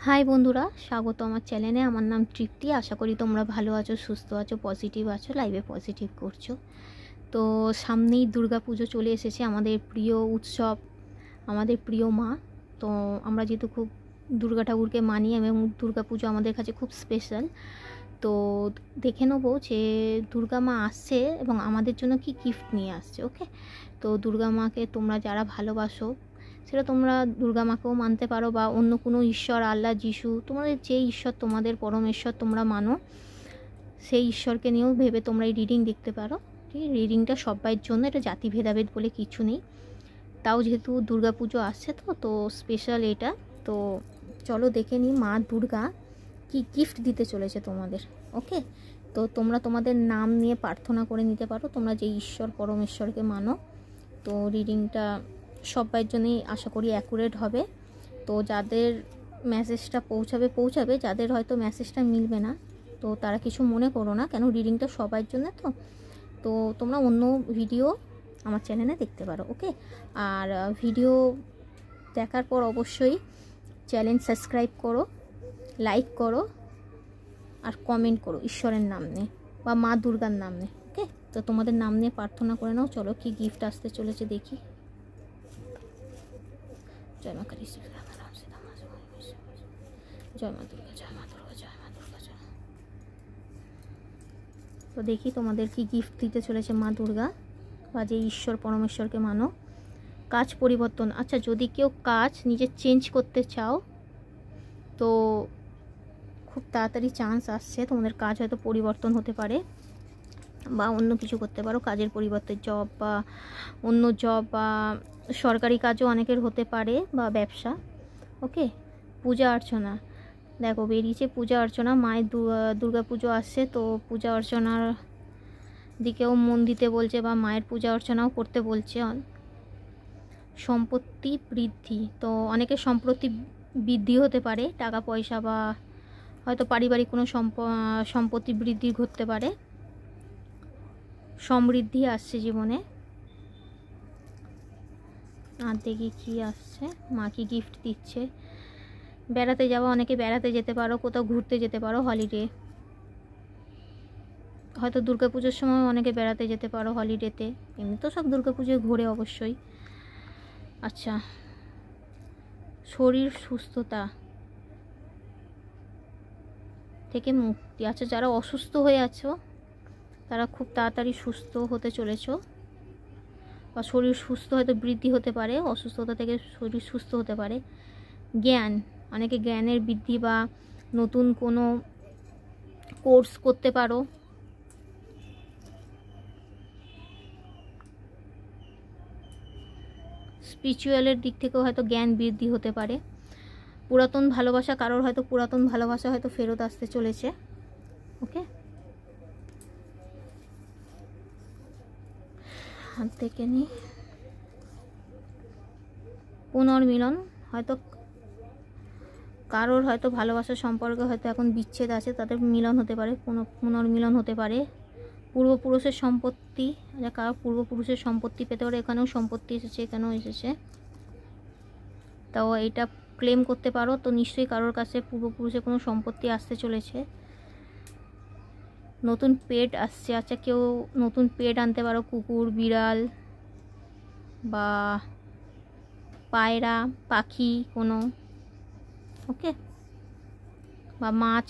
High বন্ধুরা, স্বাগত আমার চ্যানেলে। আমার নাম তৃপ্তি। আশা করি তোমরা ভালো আছো, সুস্থ আছো, পজিটিভ আছো, লাইভে পজিটিভ করছো। তো সামনেই দুর্গা পুজো চলে এসেছে, আমাদের প্রিয় উৎসব, আমাদের প্রিয় মা। তো আমরা যেহেতু খুব দুর্গা ঠাকুরকে মানি এবং দুর্গা পুজো আমাদের কাছে খুব স্পেশাল। তো দেখে নেবো যে দুর্গা মা আসছে এবং আমাদের জন্য কি গিফট নিয়ে আসছে। ওকে, তো দুর্গা মাকে তোমরা যারা ভালোবাসো, সেটা তোমরা দুর্গা মাকেও মানতে পারো বা অন্য কোনো ঈশ্বর, আল্লাহ, যিশু, তোমাদের যে ঈশ্বর, তোমাদের পরমেশ্বর তোমরা মানো, সেই ঈশ্বরকে নিয়েও ভেবে তোমরা এই রিডিং দেখতে পারো। রিডিংটা সবাইয়ের জন্য, এটা জাতি ভেদাভেদ বলে কিছু নেই। তাও যেহেতু দুর্গা পুজো আসছে তো স্পেশাল এটা। তো চলো দেখে নিই মা দুর্গা কি গিফট দিতে চলেছে তোমাদের। ওকে, তো তোমরা তোমাদের নাম নিয়ে প্রার্থনা করে নিতে পারো, তোমরা যে ঈশ্বর পরমেশ্বরকে মানো। তো রিডিংটা সবার জন্যই আশা করি অ্যাকুরেট হবে। তো যাদের মেসেজটা পৌঁছাবে, যাদের হয়তো মেসেজটা মিলবে না, তো তারা কিছু মনে করো না, কেন রিডিংটা সবার জন্য। তো তোমরা অন্য ভিডিও আমার চ্যানেলে দেখতে পারো। ওকে, আর ভিডিও দেখার পর অবশ্যই চ্যানেল সাবস্ক্রাইব করো, লাইক করো আর কমেন্ট করো ঈশ্বরের নাম নিয়ে বা মা দুর্গার নাম নিয়ে। ওকে, তো তোমাদের নাম নিয়ে প্রার্থনা করে নাও। চলো কি গিফট আসতে চলেছে দেখি। জয় মা কালী, জয় মা দুর্গা, জয় মা দুর্গা, জয় মা দুর্গা, জয়। তো দেখি তোমাদের কি গিফট দিতে চলেছে মা দুর্গা বা যে ঈশ্বর পরমেশ্বরকে মানো। কাজ পরিবর্তন। আচ্ছা, যদি কেউ কাজ নিজে চেঞ্জ করতে চাও তো খুব তাড়াতাড়ি চান্স আসছে, তোমাদের কাজ হয়তো পরিবর্তন হতে পারে বা অন্য কিছু করতে পারো। কাজের পরিবর্তে জব বা অন্য জব বা সরকারি কাজও অনেকের হতে পারে বা ব্যবসা। ওকে, পূজা অর্চনা দেখো বেরিয়েছে, পূজা অর্চনা। মায়ের দুর্গা পুজো আসছে, তো পূজা অর্চনার দিকেও মন দিতে বলছে বা মায়ের পূজা অর্চনাও করতে বলছে। সম্পত্তি বৃদ্ধি, তো অনেকের সম্পত্তি বৃদ্ধি হতে পারে, টাকা পয়সা বা হয়তো পারিবারিক কোনো সম্পত্তি বৃদ্ধি ঘটতে পারে। সমৃদ্ধি আসছে জীবনে। আর দেখি কি আসছে, মা কি গিফট দিচ্ছে। বেড়াতে যাওয়া, অনেকে বেড়াতে যেতে পারো, কোথাও ঘুরতে যেতে পারো, হলিডে। হয়তো দুর্গাপুজোর সময় অনেকে বেড়াতে যেতে পারো হলিডেতে, এমনি তো সব দুর্গাপুজোয় ঘোরে অবশ্যই। আচ্ছা, শরীর সুস্থতা থেকে মুক্তি। আচ্ছা, যারা অসুস্থ হয়ে আছো তারা খুব তাড়াতাড়ি সুস্থ হতে চলেছ, বা শরীর সুস্থ হয়তো বৃদ্ধি হতে পারে, অসুস্থতা থেকে শরীর সুস্থ হতে পারে। জ্ঞান, অনেকে জ্ঞানের বৃদ্ধি বা নতুন কোনো কোর্স করতে পারো। স্পিরিচুয়ালের দিক থেকেও হয়তো জ্ঞান বৃদ্ধি হতে পারে। পুরাতন ভালোবাসা, কারোর হয়তো পুরাতন ভালোবাসা হয়তো ফেরত আসতে চলেছে। ওকে, হাত থেকে নি। পুনর্মিলন, হয়তো কারোর হয়তো ভালোবাসার সম্পর্কে হয়তো এখন বিচ্ছেদ আছে, তাদের মিলন হতে পারে, পুনর্মিলন হতে পারে। পূর্বপুরুষের সম্পত্তি, কারো পূর্বপুরুষের সম্পত্তি পেতে পারে। এখানেও সম্পত্তি এসেছে, এখানেও এসেছে, তাও এটা ক্লেম করতে পারো। তো নিশ্চয়ই কারোর কাছে পূর্বপুরুষের কোনো সম্পত্তি আসতে চলেছে। নতুন পেট আসছে। আচ্ছা, কেউ নতুন পেট আনতে পারো, কুকুর, বিড়াল বা পায়রা, পাখি কোনো। ওকে, বা মাছ,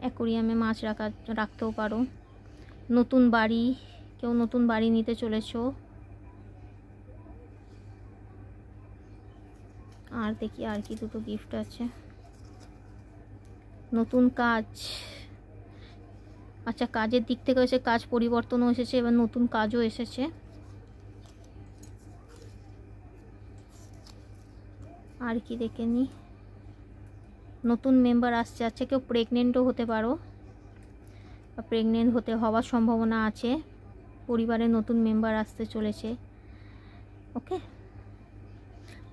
অ্যাকোরিয়ামে মাছ রাখতেও পারো। নতুন বাড়ি, কেউ নতুন বাড়ি নিতে চলেছ। আর দেখি আর কি দুটো গিফট আছে। নতুন কাজ। আচ্ছা, কাজের দিক থেকে এসে কাজ পরিবর্তনও এসেছে, এবার নতুন কাজও এসেছে। আর কি দেখে নি। নতুন মেম্বার আসছে। আচ্ছা, কেউ প্রেগনেন্টও হতে পারো বা প্রেগনেন্ট হওয়ার সম্ভাবনা আছে। পরিবারে নতুন মেম্বার আসতে চলেছে। ওকে,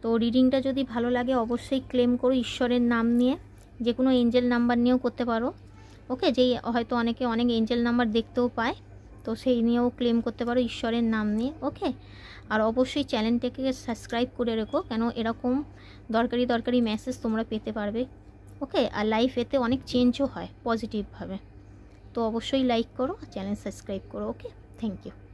তো রিডিংটা যদি ভালো লাগে অবশ্যই ক্লেম করো ঈশ্বরের নাম নিয়ে, যে কোনো এঞ্জেল নাম্বার নিয়েও করতে পারো। ওকে, যেই হয়তো অনেকে অনেক এঞ্জেল নাম্বার দেখতেও পায়, তো সেই নিয়েও ক্লেম করতে পারো ঈশ্বরের নাম নিয়ে। ওকে, আর অবশ্যই চ্যানেলটাকে সাবস্ক্রাইব করে রেখো, কেন এরকম দরকারি মেসেজ তোমরা পেতে পারবে। ওকে, আর লাইফ এতে অনেক চেঞ্জও হয় পজিটিভভাবে। তো অবশ্যই লাইক করো, চ্যানেল সাবস্ক্রাইব করো। ওকে, থ্যাংক ইউ।